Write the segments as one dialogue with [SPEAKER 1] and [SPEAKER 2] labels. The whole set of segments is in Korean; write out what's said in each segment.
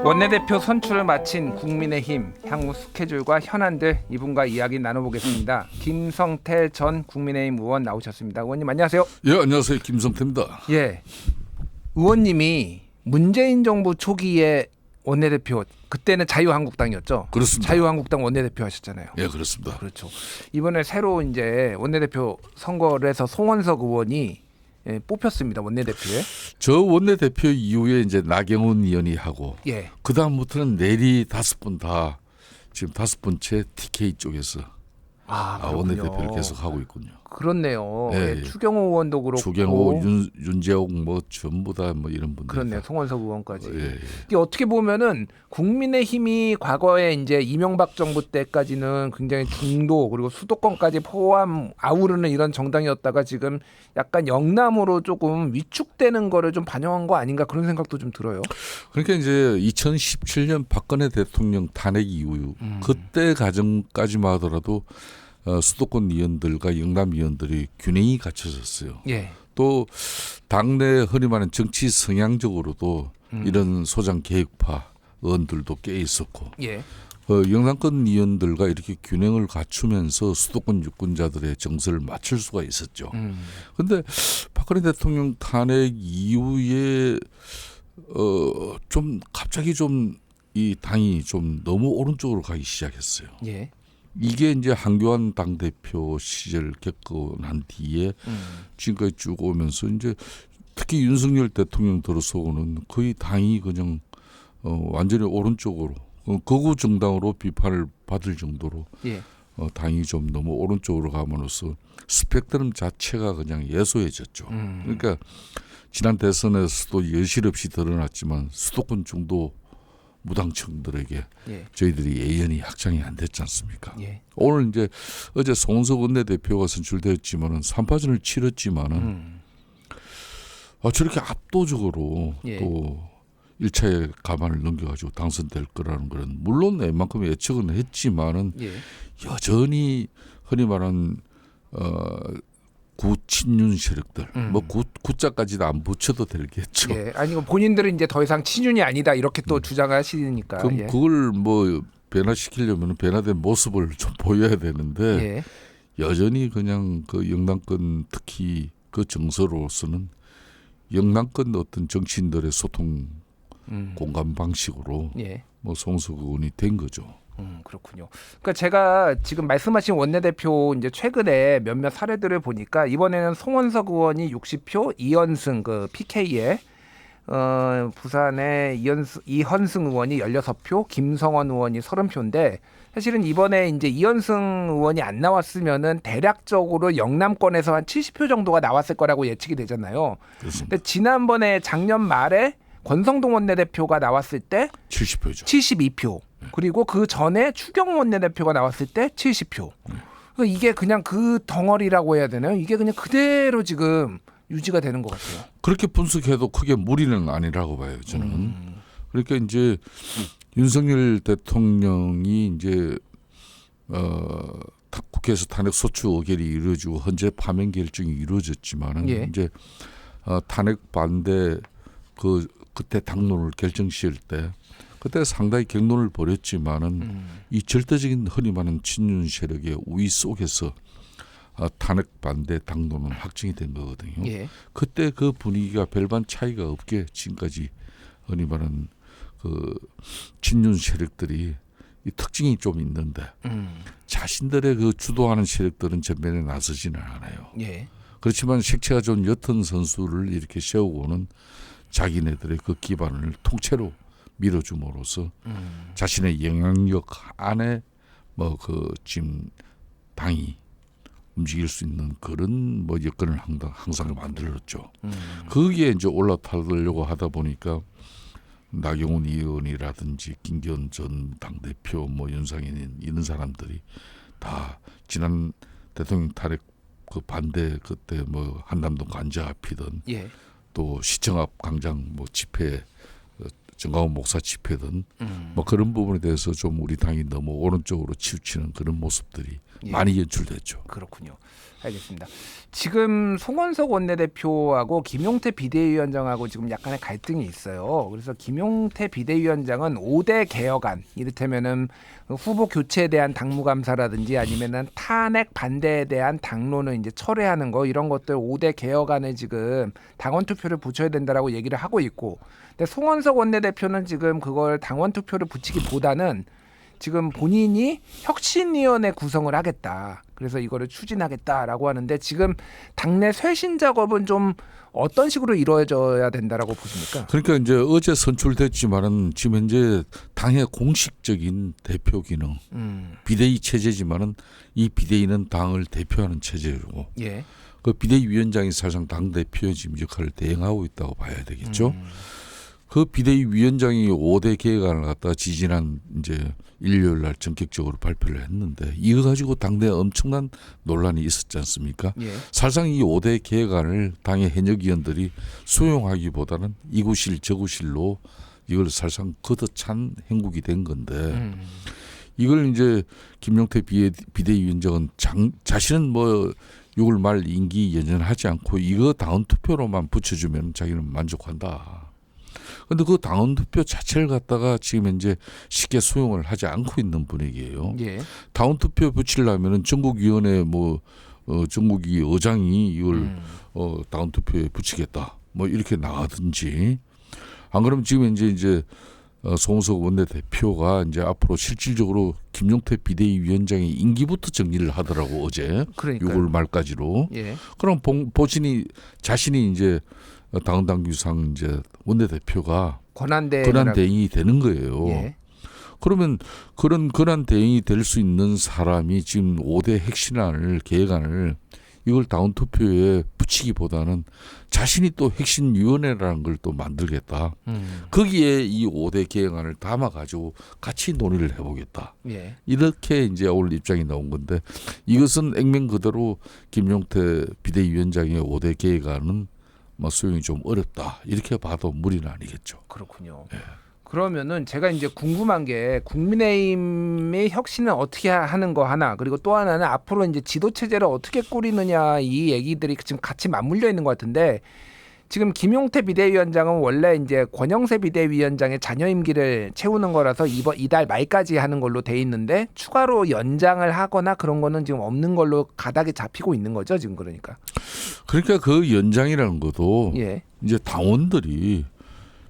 [SPEAKER 1] 원내대표 선출을 마친 국민의힘 향후 스케줄과 현안들 이분과 이야기 나눠보겠습니다. 김성태 전 국민의힘 의원 나오셨습니다. 의원님 안녕하세요.
[SPEAKER 2] 예, 안녕하세요. 김성태입니다.
[SPEAKER 1] 예, 의원님이 문재인 정부 초기에 원내대표 그때는 자유한국당이었죠.
[SPEAKER 2] 그렇습니다.
[SPEAKER 1] 자유한국당 원내대표 하셨잖아요.
[SPEAKER 2] 예, 그렇습니다.
[SPEAKER 1] 그렇죠. 이번에 새로 이제 원내대표 선거를 해서 송원석 의원이 뽑혔습니다. 원내대표에.
[SPEAKER 2] 저 원내대표 이후에 이제 나경원 의원이 하고
[SPEAKER 1] 예.
[SPEAKER 2] 그 다음부터는 내리 5분 다 지금 5번째 TK 쪽에서 원내대표를 계속 하고 있군요.
[SPEAKER 1] 그렇네요.
[SPEAKER 2] 예,
[SPEAKER 1] 예, 추경호 의원도 그렇고
[SPEAKER 2] 추경호, 윤재옥 뭐 전부 다 뭐 이런 분들.
[SPEAKER 1] 그렇네요. 송원석 의원까지.
[SPEAKER 2] 예.
[SPEAKER 1] 이게 어떻게 보면은 국민의힘이 과거에 이제 이명박 정부 때까지는 굉장히 중도 그리고 수도권까지 포함 아우르는 이런 정당이었다가 지금 약간 영남으로 조금 위축되는 거를 좀 반영한 거 아닌가 그런 생각도 좀 들어요.
[SPEAKER 2] 그러니까 이제 2017년 박근혜 대통령 탄핵 이후 그때 과정까지만 하더라도 수도권 의원들과 영남 의원들이 균형이 갖춰졌어요.
[SPEAKER 1] 예.
[SPEAKER 2] 또 당내 흔히 말하는 정치 성향적으로도 이런 소장 개혁파 의원들도 꽤 있었고
[SPEAKER 1] 예.
[SPEAKER 2] 영남권 의원들과 이렇게 균형을 갖추면서 수도권 유권자들의 정서를 맞출 수가 있었죠. 그런데 박근혜 대통령 탄핵 이후에 좀 갑자기 좀 이 당이 좀 너무 오른쪽으로 가기 시작했어요.
[SPEAKER 1] 예.
[SPEAKER 2] 이게 이제 한교안 당대표 시절 겪고 난 뒤에 지금까지 쭉 오면서 이제 특히 윤석열 대통령 들어서고는 거의 당이 그냥 완전히 오른쪽으로 거구 정당으로 비판을 받을 정도로
[SPEAKER 1] 예.
[SPEAKER 2] 당이 좀 너무 오른쪽으로 감으로써 스펙트럼 자체가 그냥 예소해졌죠. 그러니까 지난 대선에서도 여실없이 드러났지만 수도권 중도 무당층들에게
[SPEAKER 1] 예.
[SPEAKER 2] 저희들이 예연이 확장이 안 됐지 않습니까?
[SPEAKER 1] 예.
[SPEAKER 2] 오늘 이제 어제 송원석 원내대표가 선출되었지만은 3파전을 치렀지만은 저렇게 압도적으로
[SPEAKER 1] 예.
[SPEAKER 2] 또 1차에 가만을 넘겨가지고 당선될 거라는 거는 물론 웬만큼 예측은 했지만은
[SPEAKER 1] 예.
[SPEAKER 2] 여전히 흔히 말하는 구친윤 세력들 뭐 구자까지도 안 붙여도 되겠죠.
[SPEAKER 1] 예. 아니 본인들은 이제 더 이상 친윤이 아니다 이렇게 또 주장하시니까.
[SPEAKER 2] 그럼
[SPEAKER 1] 예.
[SPEAKER 2] 그걸 뭐 변화시키려면 변화된 모습을 좀 보여야 되는데
[SPEAKER 1] 예.
[SPEAKER 2] 여전히 그냥 그 영남권 특히 그 정서로서는 영남권 어떤 정치인들의 소통 공감 방식으로
[SPEAKER 1] 예.
[SPEAKER 2] 뭐 송석 의원이 된 거죠.
[SPEAKER 1] 그렇군요. 그러니까 제가 지금 말씀하신 원내대표 이제 최근에 몇몇 사례들을 보니까 이번에는 송원석 의원이 60표, 이현승 그 PK에 부산의 이현승 의원이 16표, 김성원 의원이 30표인데 사실은 이번에 이제 이현승 의원이 안 나왔으면은 대략적으로 영남권에서 한 70표 정도가 나왔을 거라고 예측이 되잖아요.
[SPEAKER 2] 그렇습니다.
[SPEAKER 1] 근데 지난번에 작년 말에 권성동 원내대표가 나왔을 때
[SPEAKER 2] 70표죠.
[SPEAKER 1] 72표. 그리고 그 전에 추경호 원내대표가 나왔을 때 70표. 그러니까 이게 그냥 그 덩어리라고 해야 되나요? 이게 그냥 그대로 지금 유지가 되는 것 같아요.
[SPEAKER 2] 그렇게 분석해도 크게 무리는 아니라고 봐요, 저는. 그러니까 이제 윤석열 대통령이 이제 국회에서 탄핵 소추 의결이 이루어지고 헌재 파면 결정이 이루어졌지만은
[SPEAKER 1] 예.
[SPEAKER 2] 이제 탄핵 반대 그때 당론을 결정 지을 때 그때 상당히 격론을 벌였지만은 이 절대적인 흔히 말하는 친윤 세력의 우위 속에서 탄핵 반대 당론은 확정이 된 거거든요.
[SPEAKER 1] 예.
[SPEAKER 2] 그때 그 분위기가 별반 차이가 없게 지금까지 흔히 말하는 그 친윤 세력들이 이 특징이 좀 있는데 자신들의 그 주도하는 세력들은 전면에 나서지는 않아요.
[SPEAKER 1] 예.
[SPEAKER 2] 그렇지만 색채가 좀 옅은 선수를 이렇게 세우고는 자기네들의 그 기반을 통째로 밀어줌으로써 자신의 영향력 안에 뭐 그 지금 당이 움직일 수 있는 그런 뭐 여건을 항상 만들었죠. 거기에 이제 올라타려고 하다 보니까 나경원 의원이라든지 김기현 전 당대표 뭐 윤상현 이런 사람들이 다 지난 대통령 탄핵 그 반대 그때 뭐 한남동 관자 앞이든
[SPEAKER 1] 예.
[SPEAKER 2] 또 시청 앞 광장 뭐 집회 정강훈 목사 집회든 뭐 그런 부분에 대해서 좀 우리 당이 너무 오른쪽으로 치우치는 그런 모습들이
[SPEAKER 1] 예.
[SPEAKER 2] 많이 연출됐죠.
[SPEAKER 1] 그렇군요. 알겠습니다. 지금 송원석 원내대표하고 김용태 비대위원장하고 지금 약간의 갈등이 있어요. 그래서 김용태 비대위원장은 5대 개혁안, 이를테면은 후보 교체에 대한 당무감사라든지 아니면은 탄핵 반대에 대한 당론을 이제 철회하는 거, 이런 것들 5대 개혁안을 지금 당원 투표를 붙여야 된다라고 얘기를 하고 있고, 근데 송원석 원내대표는 지금 그걸 당원 투표를 붙이기보다는 지금 본인이 혁신위원회 구성을 하겠다. 그래서 이거를 추진하겠다라고 하는데, 지금 당내 쇄신 작업은 좀 어떤 식으로 이루어져야 된다라고 보십니까?
[SPEAKER 2] 그러니까 이제 어제 선출됐지만은 지금 현재 당의 공식적인 대표 기능 비대위 체제지만은 이 비대위는 당을 대표하는 체제고
[SPEAKER 1] 예.
[SPEAKER 2] 그 비대위원장이 사실상 당 대표의 지금 역할을 대행하고 있다고 봐야 되겠죠. 그 비대위 위원장이 5대 계획안을 갖다가 지지난 이제 일요일 날 전격적으로 발표를 했는데 이거 가지고 당내에 엄청난 논란이 있었지 않습니까?
[SPEAKER 1] 예.
[SPEAKER 2] 사실상 이 5대 계획안을 당의 현역 의원들이 수용하기보다는 이구실 저구실로 이걸 사실상 걷어찬 행국이 된 건데 이걸 이제 김용태 비대위원장은 자신은 뭐 6월 말 임기 연연하지 않고 이거 당원 투표로만 붙여주면 자기는 만족한다. 근데 그 당원 투표 자체를 갖다가 지금 현재 쉽게 수용을 하지 않고 있는 분위기예요.
[SPEAKER 1] 예.
[SPEAKER 2] 당원 투표 붙이려면은 전국위원회 전국위 의장이 이걸 당원 투표에 붙이겠다. 뭐 이렇게 나가든지. 안 그러면 지금 이제 송원석 원내대표가 이제 앞으로 실질적으로 김용태 비대위원장의 임기부터 정리를 하더라고 어제.
[SPEAKER 1] 그러니까요.
[SPEAKER 2] 6월 말까지로.
[SPEAKER 1] 예.
[SPEAKER 2] 그럼 자신이 이제 당헌 당규상 이제 원내대표가 권한 대행이 되는 거예요.
[SPEAKER 1] 예.
[SPEAKER 2] 그러면 그런 권한 대행이 될 수 있는 사람이 지금 5대 핵심안을 계획안을 이걸 당원 투표에 붙이기보다는 자신이 또 핵심위원회라는 걸 또 만들겠다. 거기에 이 5대 계획안을 담아가지고 같이 논의를 해보겠다.
[SPEAKER 1] 예.
[SPEAKER 2] 이렇게 이제 오늘 입장이 나온 건데 이것은 액면 그대로 김용태 비대위원장의 5대 계획안은 뭐 수용이 좀 어렵다 이렇게 봐도 무리는 아니겠죠.
[SPEAKER 1] 그렇군요.
[SPEAKER 2] 예.
[SPEAKER 1] 그러면은 제가 이제 궁금한 게 국민의힘의 혁신은 어떻게 하는 거 하나, 그리고 또 하나는 앞으로 이제 지도 체제를 어떻게 꾸리느냐, 이 얘기들이 지금 같이 맞물려 있는 것 같은데, 지금 김용태 비대위원장은 원래 이제 권영세 비대위원장의 잔여 임기를 채우는 거라서 이달 말까지 하는 걸로 돼 있는데 추가로 연장을 하거나 그런 거는 지금 없는 걸로 가닥이 잡히고 있는 거죠, 지금. 그러니까
[SPEAKER 2] 그 연장이라는 것도
[SPEAKER 1] 예.
[SPEAKER 2] 이제 당원들이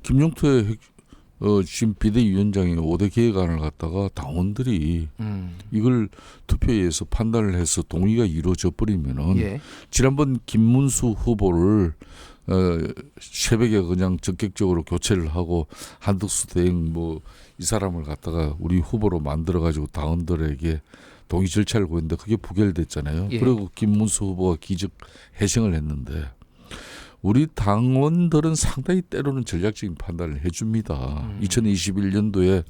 [SPEAKER 2] 김용태 지금 비대위원장의 5대 계획안을 갖다가 당원들이 이걸 투표에 의해서 판단을 해서 동의가 이루어져 버리면은
[SPEAKER 1] 예.
[SPEAKER 2] 지난번 김문수 후보를 새벽에 그냥 적극적으로 교체를 하고 한덕수 대행 이 사람을 갖다가 우리 후보로 만들어 가지고 당원들에게 동의 절차를 보였는데 그게 부결됐잖아요.
[SPEAKER 1] 예.
[SPEAKER 2] 그리고 김문수 후보가 기적 해생을 했는데 우리 당원들은 상당히 때로는 전략적인 판단을 해줍니다. 2021년도에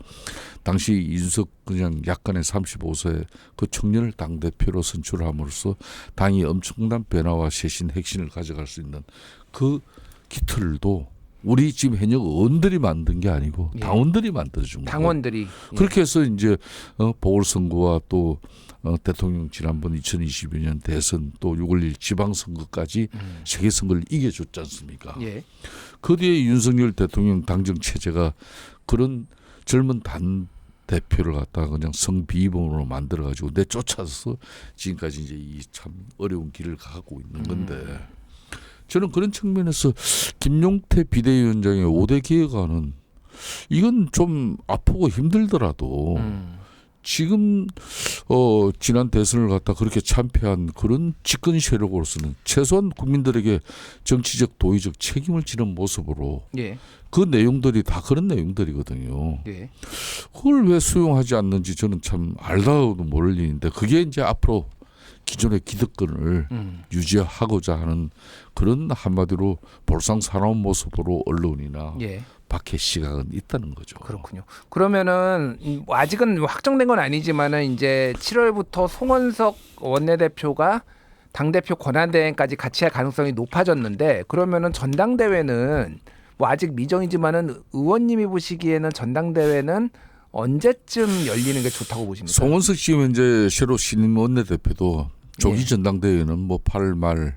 [SPEAKER 2] 당시 이준석 그냥 약간의 35세 그 청년을 당대표로 선출함으로써 당이 엄청난 변화와 쇄신 핵심을 가져갈 수 있는 그 기틀도 우리 지금 현역 의원들이 만든 게 아니고
[SPEAKER 1] 예.
[SPEAKER 2] 당원들이 만들어준 거예요.
[SPEAKER 1] 당원들이 예.
[SPEAKER 2] 그렇게 해서 이제 보궐선거와 또 대통령 지난번 2022년 대선 또 6월 1일 지방선거까지 세계 선거를 이겨줬지 않습니까?
[SPEAKER 1] 예.
[SPEAKER 2] 그 뒤에 윤석열 대통령 당정 체제가 그런 젊은 당 대표를 갖다가 그냥 성비범으로 만들어가지고 내쫓아서 지금까지 이제 이 참 어려운 길을 가고 있는 건데 저는 그런 측면에서 김용태 비대위원장의 5대 계획안은 이건 좀 아프고 힘들더라도 지금 지난 대선을 갖다 그렇게 참패한 그런 집권 세력으로서는 최소한 국민들에게 정치적 도의적 책임을 지는 모습으로
[SPEAKER 1] 예.
[SPEAKER 2] 그 내용들이 다 그런 내용들이거든요.
[SPEAKER 1] 예.
[SPEAKER 2] 그걸 왜 수용하지 않는지 저는 참 알다가도 모를 일인데 그게 이제 앞으로 기존의 기득권을 유지하고자 하는 그런 한마디로 볼상사나운 모습으로 언론이나
[SPEAKER 1] 예.
[SPEAKER 2] 박해 시각은 있다는 거죠.
[SPEAKER 1] 그렇군요. 그러면은 아직은 확정된 건 아니지만은 이제 7월부터 송원석 원내대표가 당대표 권한대행까지 같이 할 가능성이 높아졌는데, 그러면은 전당대회는 뭐 아직 미정이지만은 의원님이 보시기에는 전당대회는 언제쯤 열리는 게 좋다고 보십니까?
[SPEAKER 2] 송원석 지금 현재 새로 신임 원내대표도 조기
[SPEAKER 1] 예.
[SPEAKER 2] 전당대회는 뭐 8월 말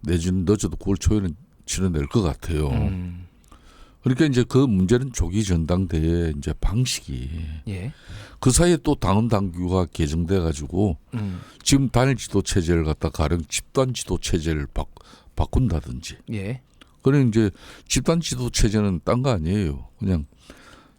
[SPEAKER 2] 내지는 늦어도 9월 초에는 치러낼 것 같아요. 그러니까 이제 그 문제는 조기 전당대회 이제 방식이
[SPEAKER 1] 예.
[SPEAKER 2] 그 사이에 또 당헌 당규가 개정돼 가지고 지금 단일 지도 체제를 갖다 가령 집단 지도 체제를 바꾼다든지.
[SPEAKER 1] 예.
[SPEAKER 2] 그런 이제 집단 지도 체제는 딴 거 아니에요. 그냥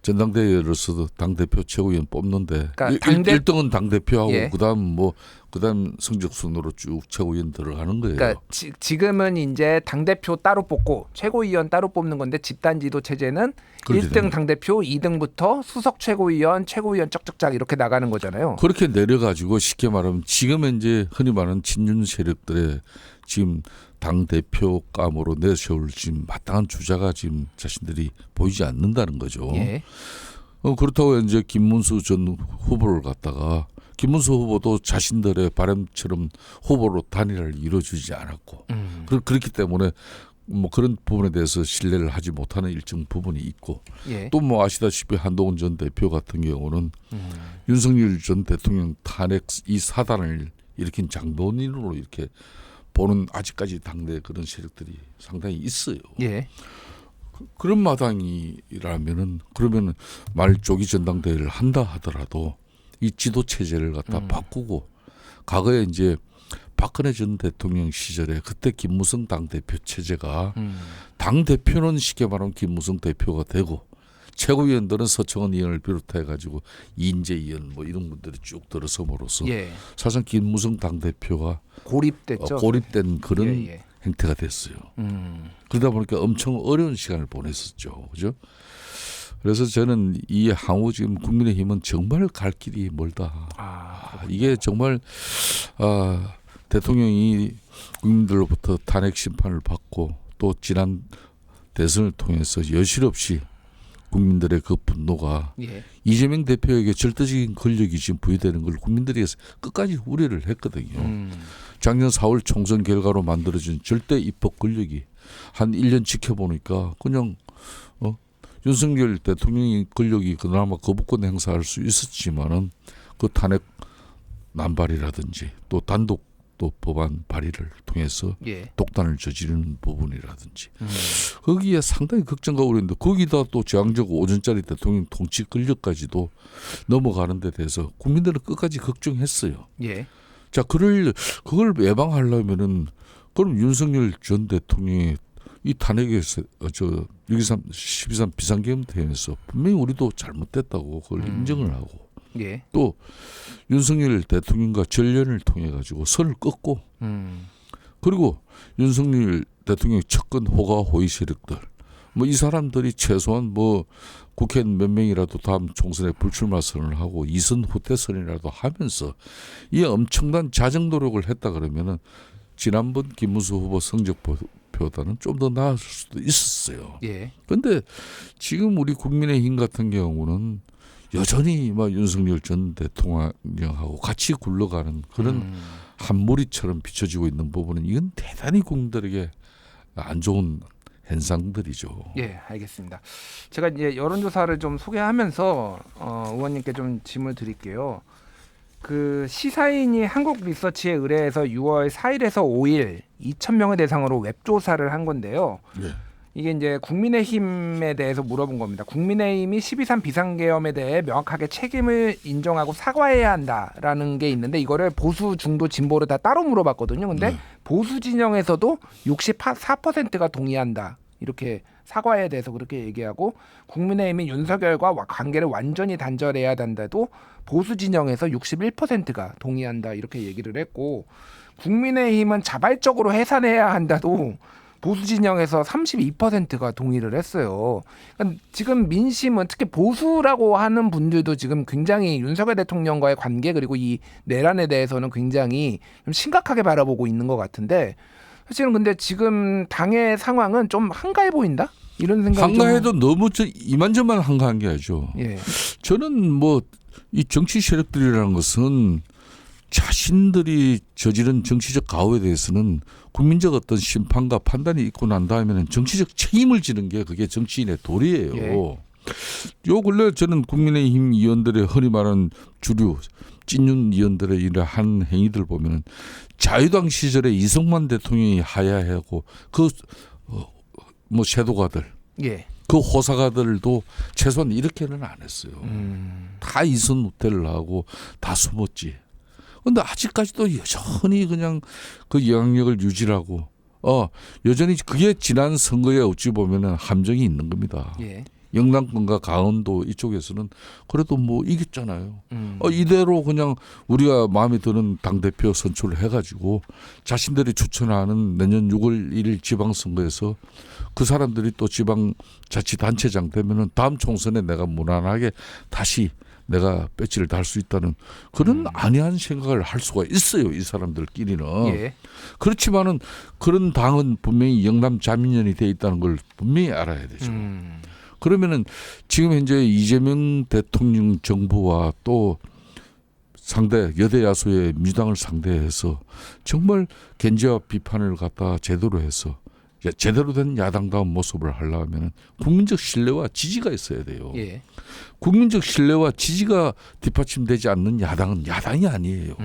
[SPEAKER 2] 전당대회로서 당 대표 최고위원 뽑는데
[SPEAKER 1] 그러니까
[SPEAKER 2] 1등은 당 대표하고
[SPEAKER 1] 예.
[SPEAKER 2] 그다음 성적 순으로 쭉 최고위원 들어가는 거예요.
[SPEAKER 1] 그러니까 지금은 이제 당 대표 따로 뽑고 최고위원 따로 뽑는 건데 집단 지도 체제는
[SPEAKER 2] 그렇게
[SPEAKER 1] 1등 당 대표, 2등부터 수석 최고위원, 최고위원 쩍쩍짝 이렇게 나가는 거잖아요.
[SPEAKER 2] 그렇게 내려가지고 쉽게 말하면 지금 이제 흔히 말하는 친윤 세력들의 지금 당 대표감으로 내세울 지금 마땅한 주자가 지금 자신들이 보이지 않는다는 거죠.
[SPEAKER 1] 예.
[SPEAKER 2] 그렇다고 이제 김문수 전 후보를 갖다가 김문수 후보도 자신들의 바람처럼 후보로 단일화를 이루어주지 않았고 그렇기 때문에 뭐 그런 부분에 대해서 신뢰를 하지 못하는 일정 부분이 있고
[SPEAKER 1] 예.
[SPEAKER 2] 또 뭐 아시다시피 한동훈 전 대표 같은 경우는 윤석열 전 대통령 탄핵 이 사단을 일으킨 장본인으로 이렇게 보는 아직까지 당내 그런 세력들이 상당히 있어요.
[SPEAKER 1] 예.
[SPEAKER 2] 그런 마당이라면은 그러면은 말 조기 전당대회를 한다 하더라도 이 지도 체제를 갖다 바꾸고 과거에 이제 박근혜 전 대통령 시절에 그때 김무성 당 대표 체제가 당 대표는 쉽게 말하면 김무성 대표가 되고 최고위원들은 서청원 의원을 비롯해 가지고 이인재 의원 뭐 이런 분들이 쭉 들어섬으로써
[SPEAKER 1] 예.
[SPEAKER 2] 사실상 김무성 당 대표가
[SPEAKER 1] 고립됐죠.
[SPEAKER 2] 고립된 그런
[SPEAKER 1] 예, 예.
[SPEAKER 2] 행태가 됐어요. 그러다 보니까 엄청 어려운 시간을 보냈었죠. 그죠? 그래서 저는 이 향후 지금 국민의힘은 정말 갈 길이 멀다. 이게 정말 대통령이 국민들로부터 탄핵 심판을 받고 또 지난 대선을 통해서 여실없이 국민들의 그 분노가
[SPEAKER 1] 예.
[SPEAKER 2] 이재명 대표에게 절대적인 권력이 지금 부여되는 걸 국민들이 끝까지 우려를 했거든요. 작년 4월 총선 결과로 만들어진 절대 입법 권력이 한 1년 지켜보니까 그냥 윤석열 대통령의 권력이 그나마 거부권 행사할 수 있었지만은 그 탄핵 난발이라든지 또 단독 또 법안 발의를 통해서
[SPEAKER 1] 예.
[SPEAKER 2] 독단을 저지르는 부분이라든지 거기에 상당히 걱정과 우려인데 거기다 또 제왕적 5전짜리 대통령 통치 권력까지도 넘어가는 데 대해서 국민들은 끝까지 걱정했어요.
[SPEAKER 1] 예.
[SPEAKER 2] 자, 그걸 예방하려면은 그럼 윤석열 전 대통령이 이 탄핵에서 6.23 비상계엄 대회에서 분명히 우리도 잘못됐다고 그걸 인정을 하고
[SPEAKER 1] 예.
[SPEAKER 2] 또 윤석열 대통령과 전련을 통해 가지고 선을 긋고 그리고 윤석열 대통령 측근 호가 호위 세력들 뭐 이 사람들이 최소한 뭐 국회의원 몇 명이라도 다음 총선에 불출마 선언을 하고 이선 후퇴 선언이라도 하면서 이 엄청난 자정 노력을 했다 그러면은 지난번 김문수 후보 성적보다는 좀 더 나았을 수도 있었어요.
[SPEAKER 1] 예.
[SPEAKER 2] 그런데 지금 우리 국민의힘 같은 경우는 여전히 막 윤석열 전 대통령하고 같이 굴러가는 그런 한무리처럼 비춰지고 있는 부분은 이건 대단히 국민들에게 안 좋은 현상들이죠.
[SPEAKER 1] 예, 알겠습니다. 제가 이제 여론조사를 좀 소개하면서 의원님께 좀 질문을 드릴게요. 그 시사인이 한국리서치에 의뢰해서 6월 4일에서 5일 2,000명을 대상으로 웹조사를 한 건데요.
[SPEAKER 2] 네.
[SPEAKER 1] 이게 이제 국민의힘에 대해서 물어본 겁니다. 국민의힘이 12.3 비상계엄에 대해 명확하게 책임을 인정하고 사과해야 한다라는 게 있는데 이거를 보수, 중도, 진보를 다 따로 물어봤거든요. 근데 보수 진영에서도 64%가 동의한다. 이렇게 사과에 대해서 그렇게 얘기하고 국민의힘이 윤석열과 관계를 완전히 단절해야 한다도 보수 진영에서 61%가 동의한다. 이렇게 얘기를 했고 국민의힘은 자발적으로 해산해야 한다도 보수 진영에서 32%가 동의를 했어요. 그러니까 지금 민심은 특히 보수라고 하는 분들도 지금 굉장히 윤석열 대통령과의 관계 그리고 이 내란에 대해서는 굉장히 좀 심각하게 바라보고 있는 것 같은데 사실은 근데 지금 당의 상황은 좀 한가해 보인다? 이런 생각이
[SPEAKER 2] 한가해도 너무 이만저만 한가한 게 아니죠.
[SPEAKER 1] 예.
[SPEAKER 2] 저는 뭐 이 정치 세력들이라는 것은 자신들이 저지른 정치적 가오에 대해서는 국민적 어떤 심판과 판단이 있고 난 다음에는 정치적 책임을 지는 게 그게 정치인의 도리예요.
[SPEAKER 1] 예.
[SPEAKER 2] 요 근래 저는 국민의힘 의원들의 흔히 말하는 주류 찐윤 의원들의 이러한 행위들 보면은 자유당 시절에 이승만 대통령이 하야하고 그 뭐 섀도가들
[SPEAKER 1] 예.
[SPEAKER 2] 그 호사가들도 최소한 이렇게는 안 했어요. 다 이선 후퇴를 하고 다 숨었지. 근데 아직까지도 여전히 그냥 그 영향력을 유지하고 여전히 그게 지난 선거에 어찌 보면은 함정이 있는 겁니다.
[SPEAKER 1] 예.
[SPEAKER 2] 영남권과 강원도 이쪽에서는 그래도 뭐 이겼잖아요. 이대로 그냥 우리가 마음에 드는 당대표 선출을 해가지고 자신들이 추천하는 내년 6월 1일 지방선거에서 그 사람들이 또 지방자치단체장 되면은 다음 총선에 내가 무난하게 다시 내가 배지를 달 수 있다는 그런 안이한 생각을 할 수가 있어요. 이 사람들끼리는.
[SPEAKER 1] 예.
[SPEAKER 2] 그렇지만은 그런 당은 분명히 영남 자민련이 돼 있다는 걸 분명히 알아야 되죠. 그러면은 지금 현재 이재명 대통령 정부와 또 상대 여대 야수의 민주당을 상대해서 정말 견제와 비판을 갖다 제대로 해서 제대로 된 야당다운 모습을 하려면 국민적 신뢰와 지지가 있어야 돼요.
[SPEAKER 1] 예.
[SPEAKER 2] 국민적 신뢰와 지지가 뒷받침되지 않는 야당은 야당이 아니에요.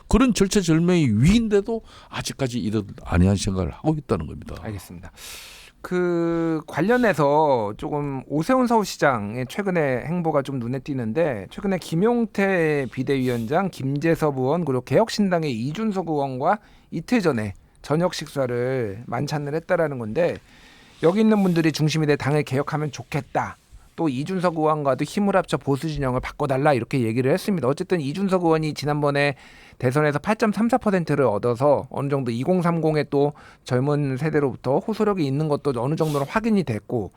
[SPEAKER 2] 그런 절체절명의 위인데도 아직까지 이런 안이한 생각을 하고 있다는 겁니다.
[SPEAKER 1] 알겠습니다. 그 관련해서 조금 오세훈 서울시장의 최근의 행보가 좀 눈에 띄는데 최근에 김용태 비대위원장, 김재섭 의원 그리고 개혁신당의 이준석 의원과 이틀 전에 저녁 식사를 만찬을 했다라는 건데 여기 있는 분들이 중심이 돼 당을 개혁하면 좋겠다. 또 이준석 의원과도 힘을 합쳐 보수 진영을 바꿔달라 이렇게 얘기를 했습니다. 어쨌든 이준석 의원이 지난번에 대선에서 8.34%를 얻어서 어느 정도 2030의 또 젊은 세대로부터 호소력이 있는 것도 어느 정도로 확인이 됐고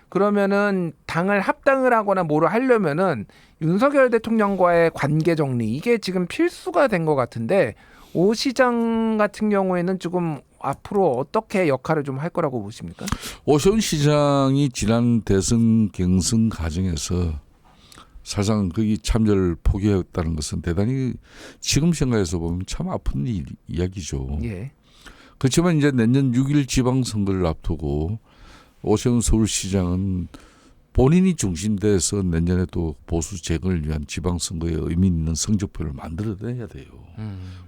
[SPEAKER 1] 그러면은 당을 합당을 하거나 뭐를 하려면은 윤석열 대통령과의 관계 정리 이게 지금 필수가 된 것 같은데 오 시장 같은 경우에는 조금 앞으로 어떻게 역할을 좀 할 거라고 보십니까?
[SPEAKER 2] 오세훈 시장이 지난 대선 경선 과정에서 사실상 거기 참여를 포기했다는 것은 대단히 지금 생각해서 보면 참 아픈 이야기죠.
[SPEAKER 1] 예.
[SPEAKER 2] 그렇지만 이제 내년 6일 지방선거를 앞두고 오세훈 서울시장은 본인이 중심돼서 내년에 또 보수 재건을 위한 지방선거에 의미 있는 성적표를 만들어내야 돼요.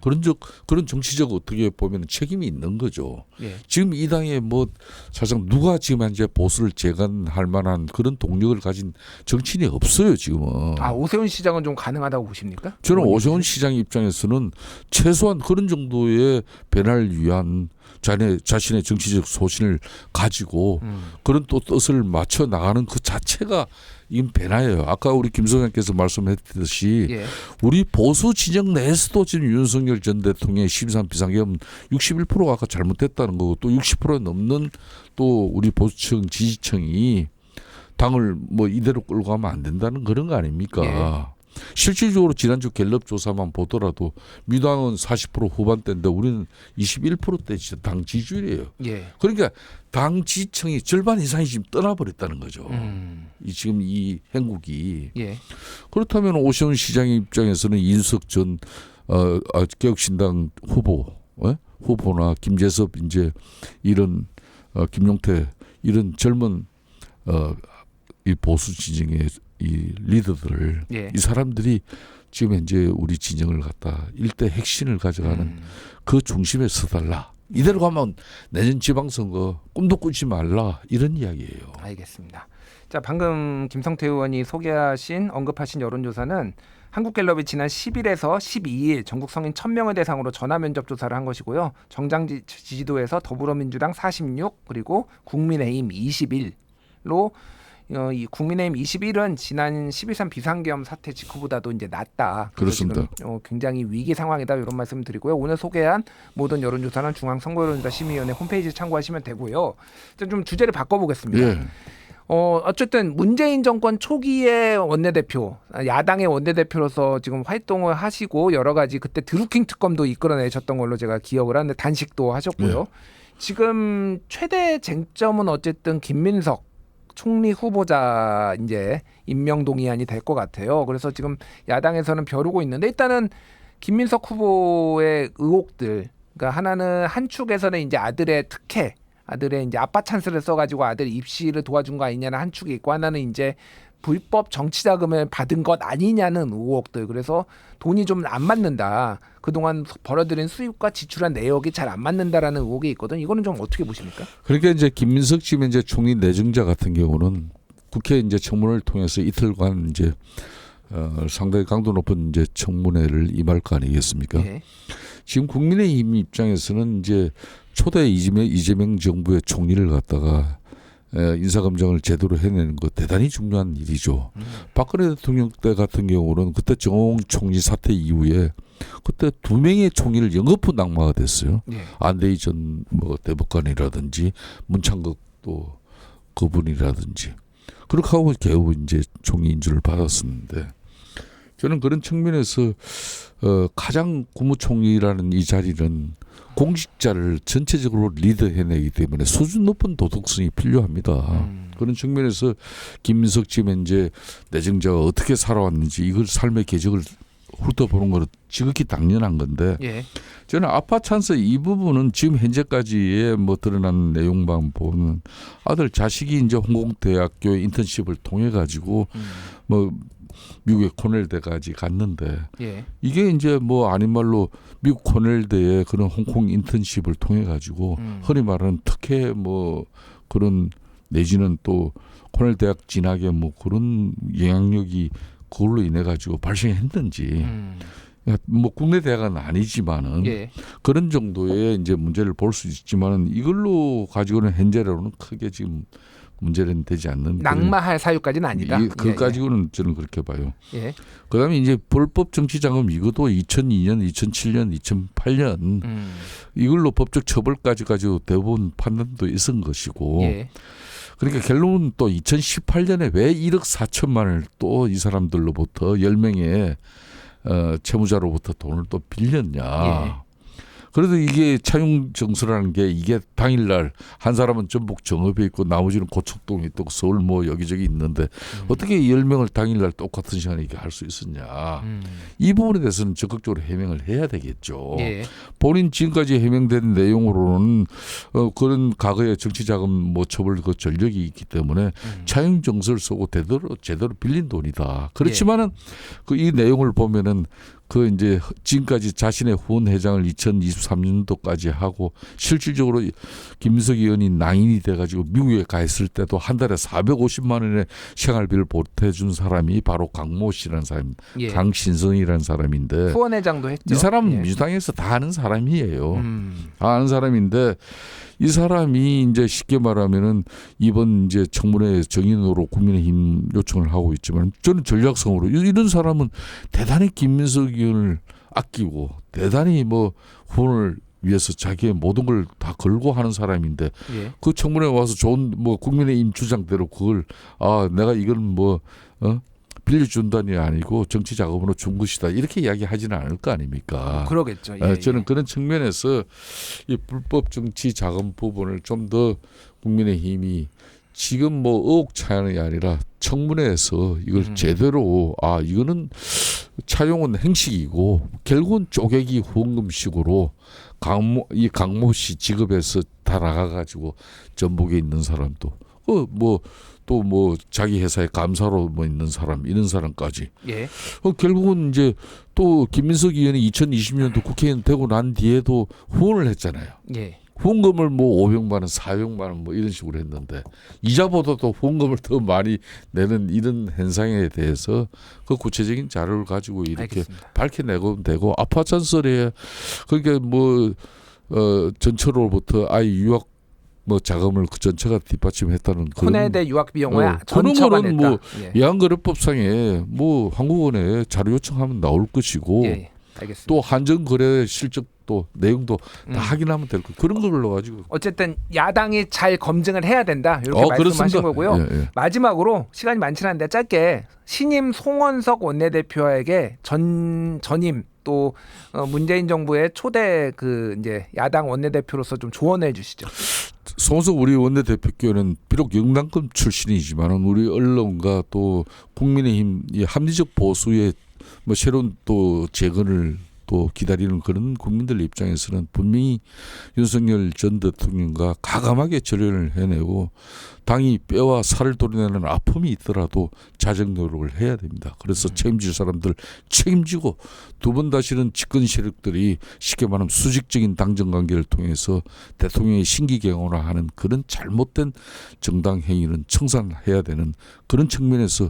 [SPEAKER 2] 그런 정치적 어떻게 보면 책임이 있는 거죠.
[SPEAKER 1] 예.
[SPEAKER 2] 지금 이 당에 뭐 사실상 누가 지금 이제 보수를 재건할 만한 그런 동력을 가진 정치인이 없어요 지금은.
[SPEAKER 1] 아 오세훈 시장은 좀 가능하다고 보십니까?
[SPEAKER 2] 저는 오세훈 시장 입장에서는 최소한 그런 정도의 변화를 위한 자신의 정치적 소신을 가지고 그런 또 뜻을 맞춰 나가는 그 자체가 이건 변화예요. 아까 우리 김 소장께서 말씀했듯이
[SPEAKER 1] 예.
[SPEAKER 2] 우리 보수 진영 내에서도 지금 윤석열 전 대통령의 12.3 비상계엄 61%가 아까 잘못됐다는 거고 또 60% 넘는 또 우리 보수층 지지층이 당을 뭐 이대로 끌고 가면 안 된다는 그런 거 아닙니까?
[SPEAKER 1] 예.
[SPEAKER 2] 실질적으로 지난주 갤럽 조사만 보더라도 민주당은 40% 후반대인데 우리는 21%대 당 지지율이에요.
[SPEAKER 1] 예.
[SPEAKER 2] 그러니까 당 지지층이 절반 이상이 지금 떠나버렸다는 거죠. 지금 이 행국이.
[SPEAKER 1] 예.
[SPEAKER 2] 그렇다면 오세훈 시장의 입장에서는 이준석 전 개혁신당 후보나 김재섭 이제 이런 김용태 이런 젊은 이 보수 진영의 이 리더들을
[SPEAKER 1] 예.
[SPEAKER 2] 이 사람들이 지금 현재 우리 진영을 갖다 일대 핵심을 가져가는 그 중심에 서달라. 이대로 가면 내년 지방선거 꿈도 꾸지 말라 이런 이야기예요.
[SPEAKER 1] 알겠습니다. 자 방금 김성태 의원이 언급하신 여론조사는 한국갤럽이 지난 10일에서 12일 전국 성인 1,000명을 대상으로 전화 면접 조사를 한 것이고요. 정당 지지도에서 더불어민주당 46 그리고 국민의힘 21로 이 국민의힘 21은 지난 12.3 비상계엄 사태 직후보다도 이제 낮다.
[SPEAKER 2] 그렇습니다.
[SPEAKER 1] 지금 굉장히 위기 상황이다 이런 말씀 드리고요. 오늘 소개한 모든 여론조사는 중앙선거여론조사 심의위원회 홈페이지 참고하시면 되고요. 좀 주제를 바꿔보겠습니다.
[SPEAKER 2] 예.
[SPEAKER 1] 어쨌든 문재인 정권 초기의 원내대표, 야당의 원내대표로서 지금 활동을 하시고 여러 가지 그때 드루킹 특검도 이끌어내셨던 걸로 제가 기억을 하는데 단식도 하셨고요.
[SPEAKER 2] 예.
[SPEAKER 1] 지금 최대 쟁점은 어쨌든 김민석 총리 후보자 이제 임명 동의안이 될 것 같아요. 그래서 지금 야당에서는 벼르고 있는데 일단은 김민석 후보의 의혹들, 그러니까 하나는 한 축에서는 이제 아들의 특혜, 아들의 이제 아빠 찬스를 써가지고 아들 입시를 도와준 거 아니냐는 한 축이 있고, 하나는 이제 불법 정치 자금을 받은 것 아니냐는 의혹들. 그래서 돈이 좀 안 맞는다. 그동안 벌어들인 수입과 지출한 내역이 잘 안 맞는다라는 의혹이 있거든. 이거는 좀 어떻게 보십니까?
[SPEAKER 2] 그러니까 이제 김민석 지금 이제 총리 내정자 같은 경우는 국회 이제 청문회를 통해서 이틀간 이제 상당히 강도 높은 이제 청문회를 임할 거 아니겠습니까?
[SPEAKER 1] 예.
[SPEAKER 2] 지금 국민의힘 입장에서는 이제 초대 이재명 정부의 총리를 갖다가 인사검증을 제대로 해내는 거 대단히 중요한 일이죠. 박근혜 대통령 때 같은 경우는 그때 정홍 총리 사태 이후에 그때 2명의 총리를 연거푸 낙마가 됐어요.
[SPEAKER 1] 예.
[SPEAKER 2] 안대희 전 뭐 대법관이라든지 문창극 또 그분이라든지 그렇게 하고 겨우 이제 총리 인준을 받았었는데, 저는 그런 측면에서 가장 국무총리라는 이 자리는 공직자를 전체적으로 리드해내기 때문에 수준 높은 도덕성이 필요합니다. 그런 측면에서 김민석 지금 이제 내정자가 어떻게 살아왔는지 이걸 삶의 궤적을 훑어보는 거는 지극히 당연한 건데,
[SPEAKER 1] 예.
[SPEAKER 2] 저는 아빠 찬스 이 부분은 지금 현재까지의 뭐 드러난 내용만 보면 아들 자식이 이제 홍콩대학교 인턴십을 통해 가지고 뭐 미국의 코넬대까지 갔는데,
[SPEAKER 1] 예.
[SPEAKER 2] 이게 이제 뭐 아닌 말로 미국 코넬대의 그런 홍콩 인턴십을 통해 가지고 흔히 말하는 특혜 뭐 그런 내지는 또 코넬대학 진학에 뭐 그런 영향력이 그걸로 인해 가지고 발생했는지, 뭐 국내 대학은 아니지만은
[SPEAKER 1] 예.
[SPEAKER 2] 그런 정도의 이제 문제를 볼 수 있지만은 이걸로 가지고는 현재로는 크게 지금 문제는 되지 않는
[SPEAKER 1] 낙마할 사유까지는 아니다.
[SPEAKER 2] 그 가지고는 저는 그렇게 봐요.
[SPEAKER 1] 예.
[SPEAKER 2] 그다음에 이제 불법 정치 자금 이것도 2002년, 2007년, 2008년 이걸로 법적 처벌까지 가지고 대부분 판단도 있은 것이고,
[SPEAKER 1] 예.
[SPEAKER 2] 그러니까 결론은 또 2018년에 왜 1억 4천만 원을 또 이 사람들로부터 10명의 채무자로부터 돈을 또 빌렸냐.
[SPEAKER 1] 예.
[SPEAKER 2] 그래도 이게 차용 정서라는 게 이게 당일날 한 사람은 전북 정읍에 있고 나머지는 고척동에 있고 서울 뭐 여기저기 있는데 어떻게 10명을 당일날 똑같은 시간에 이렇게 할 수 있었냐. 이 부분에 대해서는 적극적으로 해명을 해야 되겠죠.
[SPEAKER 1] 예.
[SPEAKER 2] 본인 지금까지 해명된 내용으로는 그런 과거의 정치자금 뭐 처벌 그 전력이 있기 때문에 차용 정서를 쓰고 제대로 빌린 돈이다. 그렇지만은 그 이 내용을 보면은 그 이제 지금까지 자신의 후원 회장을 2023년도까지 하고 실질적으로 김민석 의원이 낭인이 돼가지고 미국에 가 있을 때도 한 달에 450만 원의 생활비를 보태준 사람이 바로 강모 씨라는 사람,
[SPEAKER 1] 예.
[SPEAKER 2] 강신성이라는 사람인데,
[SPEAKER 1] 후원회장도 했죠.
[SPEAKER 2] 이 사람은
[SPEAKER 1] 예.
[SPEAKER 2] 민주당에서 다 아는 사람이에요. 다 아는 사람인데, 이 사람이 이제 쉽게 말하면은 이번 이제 청문회 정인으로 국민의힘 요청을 하고 있지만, 저는 전략성으로 이런 사람은 대단히 김민석 의원을 아끼고 대단히 뭐 후원을 위해서 자기의 모든 걸 다 걸고 하는 사람인데,
[SPEAKER 1] 예.
[SPEAKER 2] 그 청문회 와서 좋은 뭐 국민의힘 주장대로 그걸 내가 이건 뭐 빌려준다니 아니고 정치 자금으로 준 것이다 이렇게 이야기하지는 않을 거 아닙니까?
[SPEAKER 1] 그러겠죠. 예.
[SPEAKER 2] 저는 그런 측면에서 이 불법 정치 자금 부분을 좀 더 국민의힘이 지금 뭐 의혹 차원이 아니라 청문회에서 이걸 제대로 이거는 차용은 행식이고 결국은 쪼개기 후원금식으로 강모 씨 직업에서 다 나가가지고 전북에 있는 사람도 또 뭐 자기 회사에 감사로 뭐 있는 사람 이런 사람까지
[SPEAKER 1] 예.
[SPEAKER 2] 결국은 이제 또 김민석 의원이 2020년도 국회의원 되고 난 뒤에도 후원을 했잖아요.
[SPEAKER 1] 예.
[SPEAKER 2] 후원금을 뭐 500만 원, 400만 원 뭐 이런 식으로 했는데 이자보다도 후원금을 더 많이 내는 이런 현상에 대해서 그 구체적인 자료를 가지고 이렇게
[SPEAKER 1] 알겠습니다.
[SPEAKER 2] 밝혀내고 되고 아파트설에 그러니까 뭐 전처로부터 아이 유학 뭐 자금을 그 전체가 뒷받침했다는
[SPEAKER 1] 코넬대 유학 비용을
[SPEAKER 2] 그런
[SPEAKER 1] 전처가
[SPEAKER 2] 거는
[SPEAKER 1] 냈다.
[SPEAKER 2] 뭐
[SPEAKER 1] 예.
[SPEAKER 2] 외환거래법상에 뭐 한국은에 자료 요청하면 나올 것이고
[SPEAKER 1] 예. 알겠습니다.
[SPEAKER 2] 또 한전거래 실적도 내용도 다 확인하면 될 거. 그런 걸로 가지고.
[SPEAKER 1] 어쨌든 야당이 잘 검증을 해야 된다. 이렇게 말씀하신
[SPEAKER 2] 그렇습니다.
[SPEAKER 1] 거고요.
[SPEAKER 2] 예.
[SPEAKER 1] 마지막으로 시간이 많지는 않은데 짧게 신임 송원석 원내대표에게 전임 또 문재인 정부의 초대 그 이제 야당 원내대표로서 좀 조언해 주시죠.
[SPEAKER 2] 송원석 우리 원내대표께는 비록 영당급 출신이지만은 우리 언론과 또 국민의힘 이 합리적 보수의 뭐 새로운 또 재건을 또 기다리는 그런 국민들 입장에서는 분명히 윤석열 전 대통령과 가감하게 절연을 해내고 당이 뼈와 살을 도려내는 아픔이 있더라도 자정 노력을 해야 됩니다. 그래서 책임질 사람들 책임지고 두 번 다시는 집권 세력들이 쉽게 말하면 수직적인 당정 관계를 통해서 대통령의 신기경호화하는 그런 잘못된 정당 행위는 청산해야 되는 그런 측면에서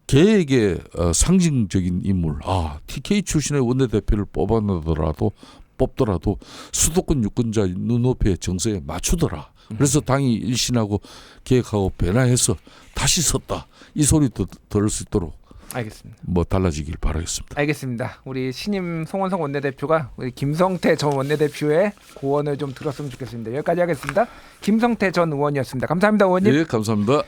[SPEAKER 2] 개에게 상징적인 인물, TK 출신의 원내대표를 뽑더라도 수도권 유권자 눈높이의 정서에 맞추더라. 그래서 당이 일신하고 계획하고 변화해서 다시 섰다. 이 소리 들을 수 있도록
[SPEAKER 1] 알겠습니다.
[SPEAKER 2] 뭐 달라지길 바라겠습니다.
[SPEAKER 1] 알겠습니다. 우리 신임 송원석 원내대표가 우리 김성태 전 원내대표의 고언을 좀 들었으면 좋겠습니다. 여기까지 하겠습니다. 김성태 전 의원이었습니다. 감사합니다, 의원님.
[SPEAKER 2] 네, 감사합니다.